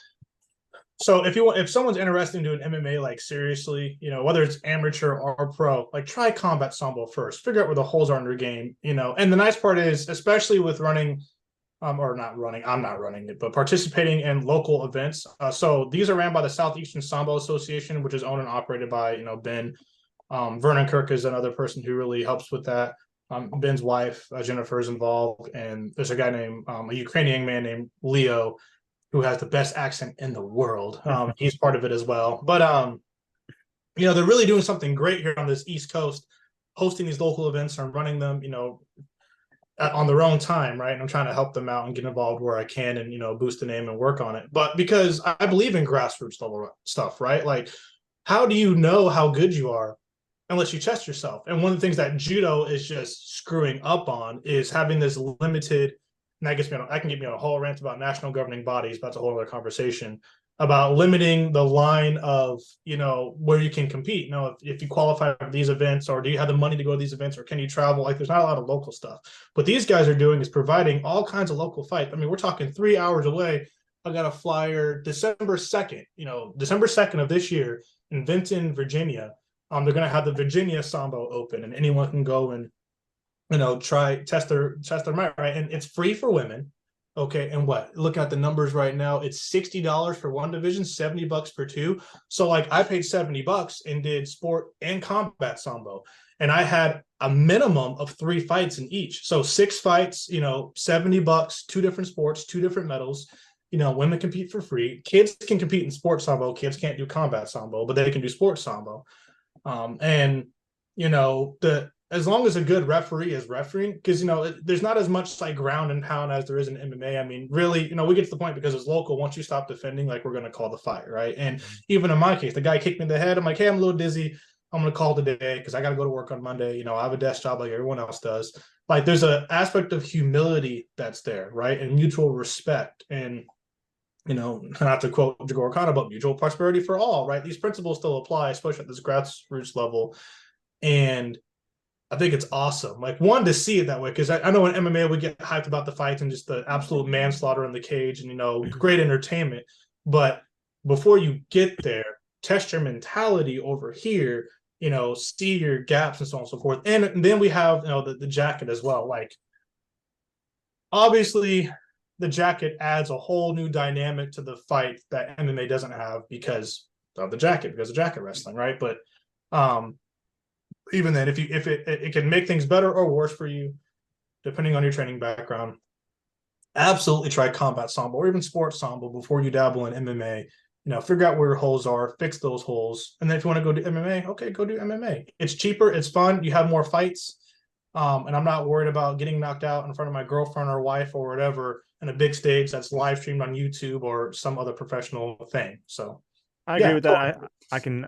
So if someone's interested in doing MMA like seriously, whether it's amateur or pro, like try combat sambo first. Figure out where the holes are in your game, And the nice part is, especially with running, or not running, I'm not running it, but participating in local events. So these are ran by the Southeastern Sambo Association, which is owned and operated by Ben. Vernon Kirk is another person who really helps with that. Ben's wife Jennifer is involved, and there's a guy named a Ukrainian man named Leo, who has the best accent in the world. He's part of it as well. But, they're really doing something great here on this East Coast, hosting these local events and running them, on their own time, right? And I'm trying to help them out and get involved where I can and, boost the name and work on it. But because I believe in grassroots level stuff, right? Like, how do you know how good you are unless you test yourself? And one of the things that judo is just screwing up on is having this limited. And that can get me on a whole rant about national governing bodies, but that's a whole other conversation about limiting the line of, where you can compete. If you qualify for these events, or do you have the money to go to these events, or can you travel? Like there's not a lot of local stuff. What these guys are doing is providing all kinds of local fights. I mean, we're talking 3 hours away. I got a flyer December 2nd, December 2nd of this year in Vinton, Virginia. They're going to have the Virginia Sambo Open, and anyone can go and test their might, right? And it's free for women. Okay. And looking at the numbers right now, it's $60 for one division, $70 for 2. So like I paid $70 and did sport and combat sambo. And I had a minimum of 3 fights in each. So 6 fights, $70, 2 different sports, 2 different medals. women compete for free. Kids can compete in sports sambo. Kids can't do combat sambo, but they can do sports sambo. And the as long as a good referee is refereeing, because there's not as much like ground and pound as there is in MMA. I mean, really, we get to the point because it's local. Once you stop defending, like we're going to call the fight, right? And even in my case, the guy kicked me in the head. I'm like, hey, I'm a little dizzy. I'm going to call today because I got to go to work on Monday. I have a desk job like everyone else does. Like, there's an aspect of humility that's there, right? And mutual respect. And not to quote Jagor Khan, but mutual prosperity for all, right? These principles still apply, especially at this grassroots level. And I think it's awesome. Like, one, to see it that way, because I know in MMA we get hyped about the fights and just the absolute manslaughter in the cage and, great entertainment. But before you get there, test your mentality over here, see your gaps and so on and so forth. And then we have, the jacket as well. Like, obviously, the jacket adds a whole new dynamic to the fight that MMA doesn't have because of the jacket, because of jacket wrestling, right? But even then, if it can make things better or worse for you, depending on your training background, absolutely try combat sambo or even sports sambo before you dabble in MMA. Figure out where your holes are, fix those holes, and then if you want to go do MMA, okay, go do MMA. It's cheaper, it's fun, you have more fights, and I'm not worried about getting knocked out in front of my girlfriend or wife or whatever in a big stage that's live streamed on YouTube or some other professional thing. So I agree with that. I can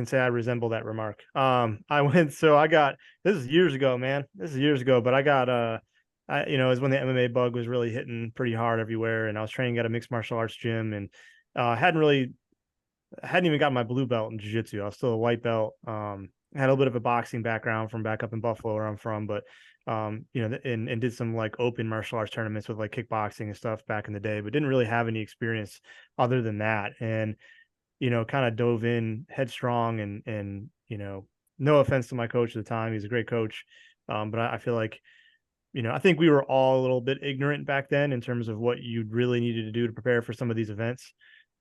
say I resemble that remark. I went, so I got, this is years ago, man. This is years ago, but I got, it was when the MMA bug was really hitting pretty hard everywhere. And I was training at a mixed martial arts gym and, hadn't even got my blue belt in jiu-jitsu. I was still a white belt. Had a little bit of a boxing background from back up in Buffalo where I'm from, but, and did some like open martial arts tournaments with like kickboxing and stuff back in the day, but didn't really have any experience other than that. And, kind of dove in headstrong and, no offense to my coach at the time. He's a great coach. But I feel like, I think we were all a little bit ignorant back then in terms of what you really needed to do to prepare for some of these events.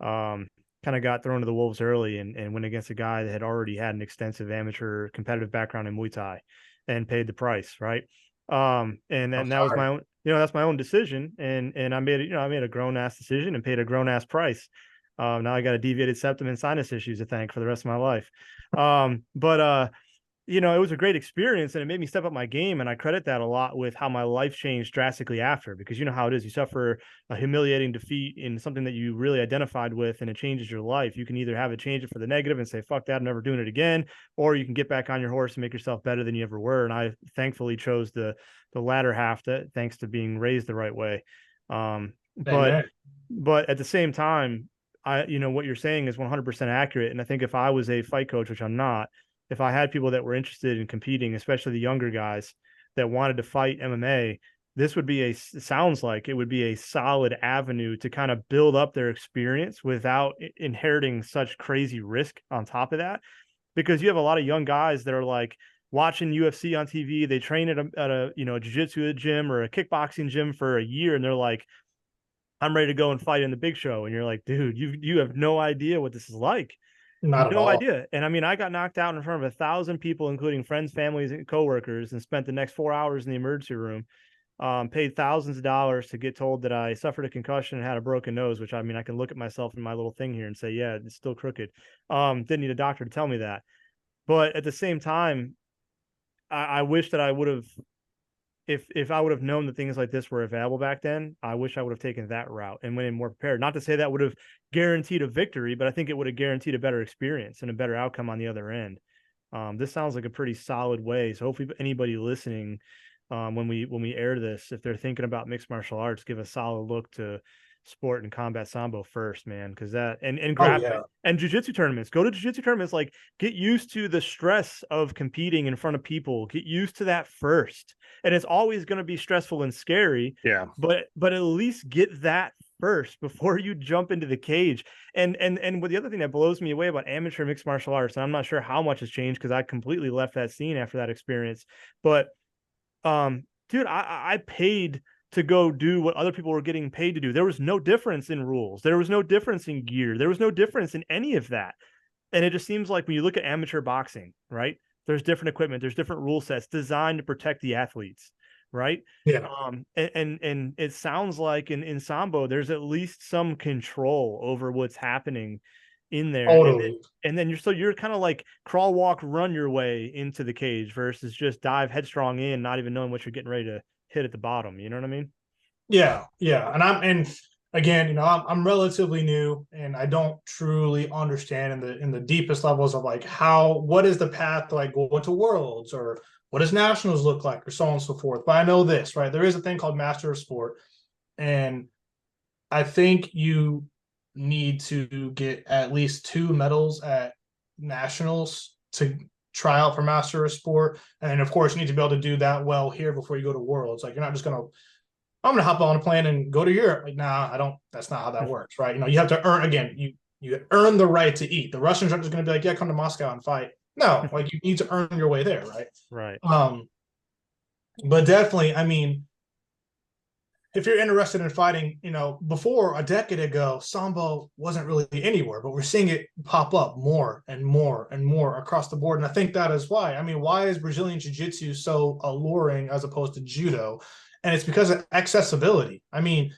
Kind of got thrown to the wolves early and went against a guy that had already had an extensive amateur competitive background in Muay Thai and paid the price. Right. And that was my own, that's my own decision. And I made a grown ass decision and paid a grown ass price. Now I got a deviated septum and sinus issues to thank for the rest of my life. But it was a great experience and it made me step up my game. And I credit that a lot with how my life changed drastically after, because you know how it is. You suffer a humiliating defeat in something that you really identified with and it changes your life. You can either have it change it for the negative and say, fuck that, I'm never doing it again. Or you can get back on your horse and make yourself better than you ever were. And I thankfully chose the latter half, thanks to being raised the right way. But at the same time, what you're saying is 100% accurate. And I think if I was a fight coach, which I'm not, if I had people that were interested in competing, especially the younger guys that wanted to fight MMA, this would be sounds like it would be a solid avenue to kind of build up their experience without inheriting such crazy risk on top of that. Because you have a lot of young guys that are like watching UFC on TV. They train at a jiu-jitsu gym or a kickboxing gym for a year. And they're like, I'm ready to go and fight in the big show. And you're like, dude, you have no idea what this is like. No idea. And I mean, I got knocked out in front of 1,000 people, including friends, families, and coworkers, and spent the next 4 hours in the emergency room. Paid thousands of dollars to get told that I suffered a concussion and had a broken nose, which I mean, I can look at myself in my little thing here and say, yeah, it's still crooked. Didn't need a doctor to tell me that. But at the same time, I wish that I would have, if I would have known that things like this were available back then, I wish I would have taken that route and went in more prepared. Not to say that would have guaranteed a victory, but I think it would have guaranteed a better experience and a better outcome on the other end. This sounds like a pretty solid way. So hopefully anybody listening, when we air this, if they're thinking about mixed martial arts, give a solid look to sport and combat sambo first, man. Cause that and jujitsu tournaments, go to jujitsu tournaments, like get used to the stress of competing in front of people, get used to that first. And it's always going to be stressful and scary. Yeah. But at least get that first before you jump into the cage. And what the other thing that blows me away about amateur mixed martial arts, and I'm not sure how much has changed because I completely left that scene after that experience. But dude, I paid to go do what other people were getting paid to do. There was no difference in rules. There was no difference in gear. There was no difference in any of that. And it just seems like when you look at amateur boxing, right? There's different equipment. There's different rule sets designed to protect the athletes. right? Yeah. And it sounds like in sambo, there's at least some control over what's happening in there. Totally. And then you're kind of like crawl, walk, run your way into the cage versus just dive headstrong in, not even knowing what you're getting ready to hit at the bottom. You know what I mean? Yeah, yeah, and again, I'm relatively new, and I don't truly understand in the deepest levels of like what is the path to like go to worlds, or what does nationals look like, or so on and so forth. But I know this, right? There is a thing called Master of Sport, and I think you need to get at least 2 medals at nationals to try out for Master of Sport, and then of course you need to be able to do that well here before you go to worlds. Like, you're not just gonna, I'm gonna hop on a plane and go to Europe. Like, nah, I don't. That's not how that works, right? You have to earn, again. You earn the right to eat. The Russians aren't just gonna be like, yeah, come to Moscow and fight. No, like, you need to earn your way there, right? Right. But definitely, I mean, if you're interested in fighting, before a decade ago, sambo wasn't really anywhere, but we're seeing it pop up more and more and more across the board. And I think that is why. I mean, why is Brazilian Jiu-Jitsu so alluring as opposed to judo? And it's because of accessibility. I mean,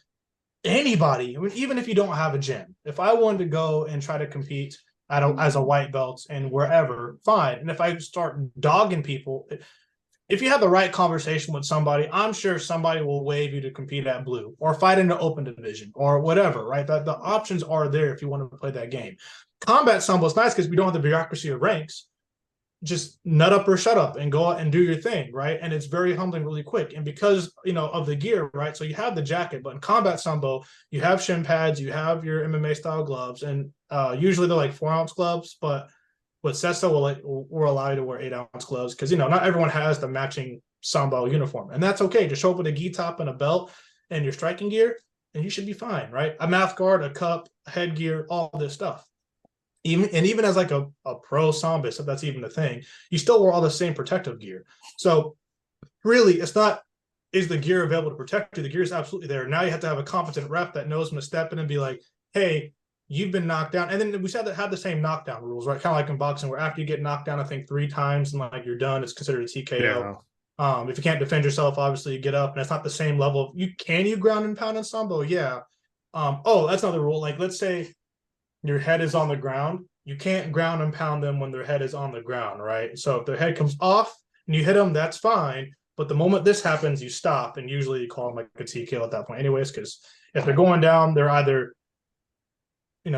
anybody, even if you don't have a gym, if I wanted to go and try to compete as a white belt and wherever, fine. And if I start dogging people, if you have the right conversation with somebody, I'm sure somebody will waive you to compete at blue or fight in the open division or whatever, right? The options are there if you want to play that game. Combat sambo is nice because we don't have the bureaucracy of ranks. Just nut up or shut up and go out and do your thing, right? And it's very humbling really quick. And because, of the gear, right? So you have the jacket, but in combat sambo, you have shin pads, you have your MMA style gloves, and usually they're like 4-ounce gloves, but with CESA, we're allowed to wear 8-ounce gloves because, not everyone has the matching sambo uniform. And that's okay. Just show up with a gi top and a belt and your striking gear, and you should be fine, right? A mouth guard, a cup, headgear, all this stuff. Even as like a pro sambist, if that's even a thing, you still wear all the same protective gear. So really, it's not, is the gear available to protect you? The gear is absolutely there. Now you have to have a competent rep that knows when to step in and be like, hey, you've been knocked down. And then we said that have the same knockdown rules, right? Kind of like in boxing, where after you get knocked down, I think 3 times and like you're done, it's considered a TKO. Yeah. If you can't defend yourself, obviously you get up, and it's not the same level of, you ground and pound in sambo? Yeah. That's another rule. Like, let's say your head is on the ground, you can't ground and pound them when their head is on the ground, right? So if their head comes off and you hit them, that's fine. But the moment this happens, you stop, and usually you call them like a TKO at that point anyways, because if they're going down, they're either,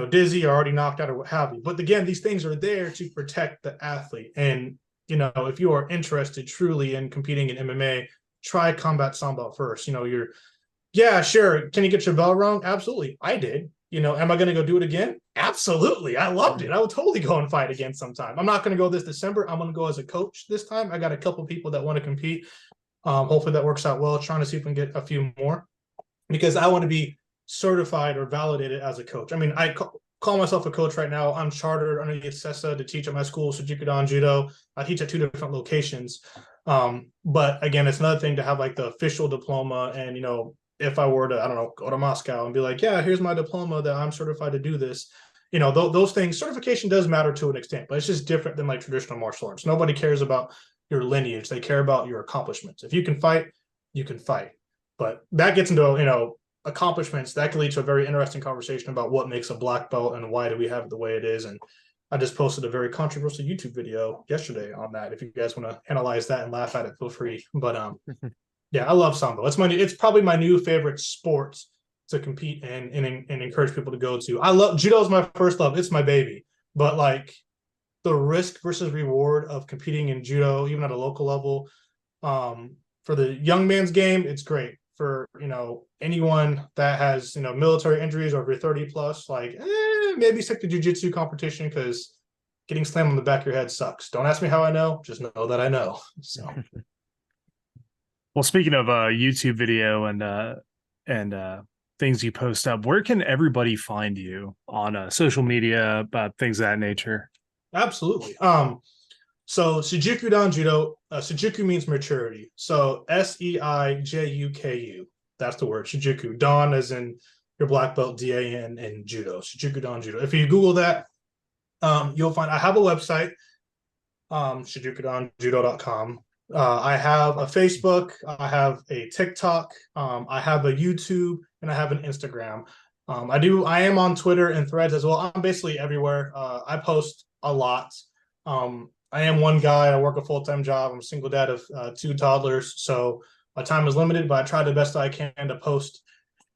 dizzy or already knocked out or what have you. But again, these things are there to protect the athlete. And, if you are interested truly in competing in MMA, try combat sambo first. Yeah, sure. Can you get your bell rung? Absolutely. I did. Am I going to go do it again? Absolutely. I loved it. I would totally go and fight again sometime. I'm not going to go this December. I'm going to go as a coach this time. I got a couple people that want to compete. Hopefully that works out well. Trying to see if we can get a few more, because I want to be certified or validated as a coach. I mean, I call myself a coach right now. I'm chartered underneath CESA to teach at my school, Jiujitsu Judo. I teach at 2 different locations. But again, it's another thing to have like the official diploma, and, if I were to, I don't know, go to Moscow and be like, yeah, here's my diploma that I'm certified to do this. Those things, certification does matter to an extent, but it's just different than like traditional martial arts. Nobody cares about your lineage. They care about your accomplishments. If you can fight, you can fight. But that gets into, accomplishments. That can lead to a very interesting conversation about what makes a black belt and why do we have it the way it is. And I just posted a very controversial YouTube video yesterday on that. If you guys want to analyze that and laugh at it, feel free. But yeah, I love sambo. It's probably my new favorite sport to compete in and encourage people to go to. I love judo is my first love. It's my baby. But like the risk versus reward of competing in judo, even at a local level, for the young man's game, it's great. For anyone that has military injuries, or if you're 30 plus, like maybe stick to jiu-jitsu competition, because getting slammed on the back of your head sucks. Don't ask me how I know, just know that I know. So. Well, speaking of YouTube video and things you post up, where can everybody find you on social media, things of that nature? Absolutely. So Seijuku Dan Judo, Seijuku means maturity. So Seijuku, that's the word, Seijuku. Dan as in your black belt, DAN, and Judo, Seijuku Dan Judo. If you Google that, you'll find, I have a website, seijukudanjudo.com. I have a Facebook, I have a TikTok, I have a YouTube, and I have an Instagram. I am on Twitter and Threads as well. I'm basically everywhere. I post a lot. I am one guy. I work a full-time job. I'm a single dad of 2 toddlers, so my time is limited. But I try the best I can to post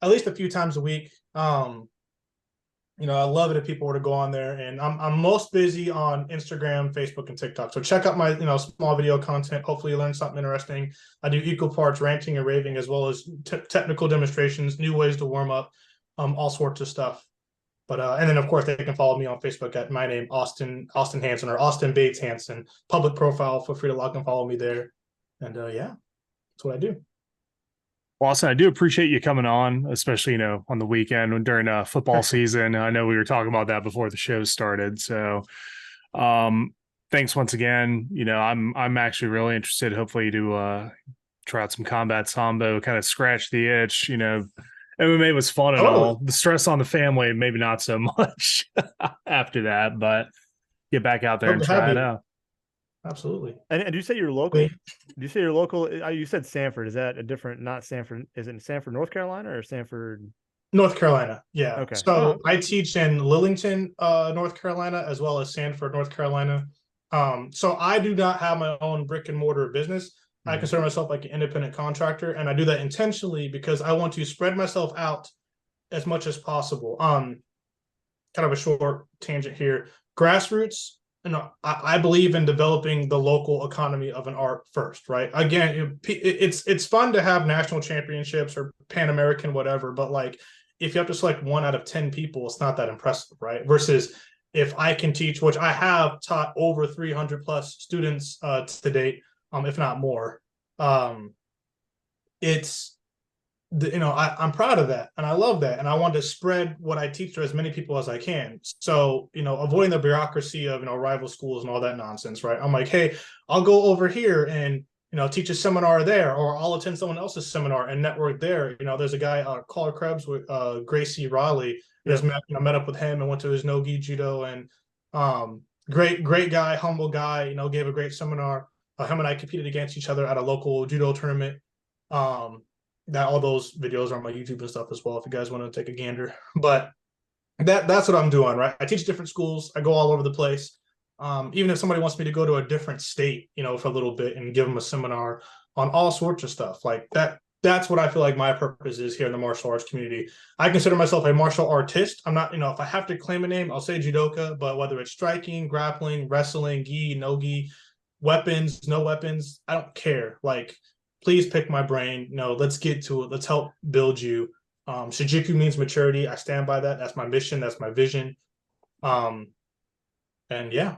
at least a few times a week. I love it if people were to go on there, and I'm most busy on Instagram, Facebook, and TikTok. So check out my small video content. Hopefully, you learn something interesting. I do equal parts ranting and raving, as well as technical demonstrations, new ways to warm up, all sorts of stuff. But and then of course they can follow me on Facebook at my name, Austin Hanson, or Austin Bates Hanson. Public profile. Feel free to like and follow me there. And yeah, that's what I do. Austin, I do appreciate you coming on, especially, on the weekend during football season. I know we were talking about that before the show started. So thanks once again. I'm actually really interested, hopefully, to try out some combat sambo, kind of scratch the itch. MMA was fun and all. The stress on the family, maybe not so much after that, but get back out there and try it out. Absolutely. And do you say you're local? Do you say you're local? You said Sanford. Is that a different, not Sanford? Is it in Sanford, North Carolina, or Sanford? North Carolina. Yeah. Okay. So I teach in Lillington, North Carolina, as well as Sanford, North Carolina. So I do not have my own brick and mortar business. I consider myself like an independent contractor, and I do that intentionally because I want to spread myself out as much as possible. Kind of a short tangent here. Grassroots. I believe in developing the local economy of an art first, right? Again, it's fun to have national championships or Pan American, whatever, but like if you have to select 1 out of 10 people, it's not that impressive, right? Versus if I can teach, which I have taught over 300 plus students to date, if not more. I'm proud of that, and I love that, and I want to spread what I teach to as many people as I can. So, avoiding the bureaucracy of rival schools and all that nonsense, right? I'm like, hey, I'll go over here and teach a seminar there, or I'll attend someone else's seminar and network there. There's a guy, Caller Krebs with Gracie Raleigh. Just met up with him and went to his no-gi judo, and great guy, humble guy. Gave a great seminar. Him and I competed against each other at a local judo tournament. That all those videos are on my YouTube and stuff as well, if you guys want to take a gander. But that's what I'm doing, right? I teach different schools. I go all over the place. Even if somebody wants me to go to a different state, for a little bit and give them a seminar on all sorts of stuff like that. That's what I feel like my purpose is here in the martial arts community. I consider myself a martial artist. I'm not, if I have to claim a name, I'll say judoka, but whether it's striking, grappling, wrestling, gi, no gi, weapons, no weapons, I don't care. Like, please pick my brain. Let's get to it. Let's help build you. Shijuku means maturity. I stand by that. That's my mission. That's my vision. And yeah,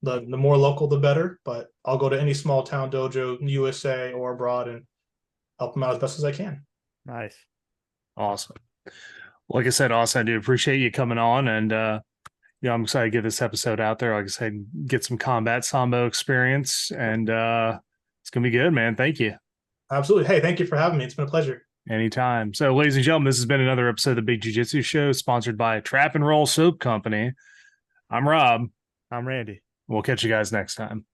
the more local, the better. But I'll go to any small town dojo in the USA or abroad and help them out as best as I can. Nice. Awesome. Like I said, Austin, I do appreciate you coming on, and I'm excited to get this episode out there. Like I said, get some combat sambo experience, and it's gonna be good, man. Thank you. Absolutely. Hey, thank you for having me. It's been a pleasure. Anytime. So, ladies and gentlemen, this has been another episode of the Big Jiu-Jitsu Show, sponsored by Trap and Roll Soap Company. I'm Rob. I'm Randy. We'll catch you guys next time.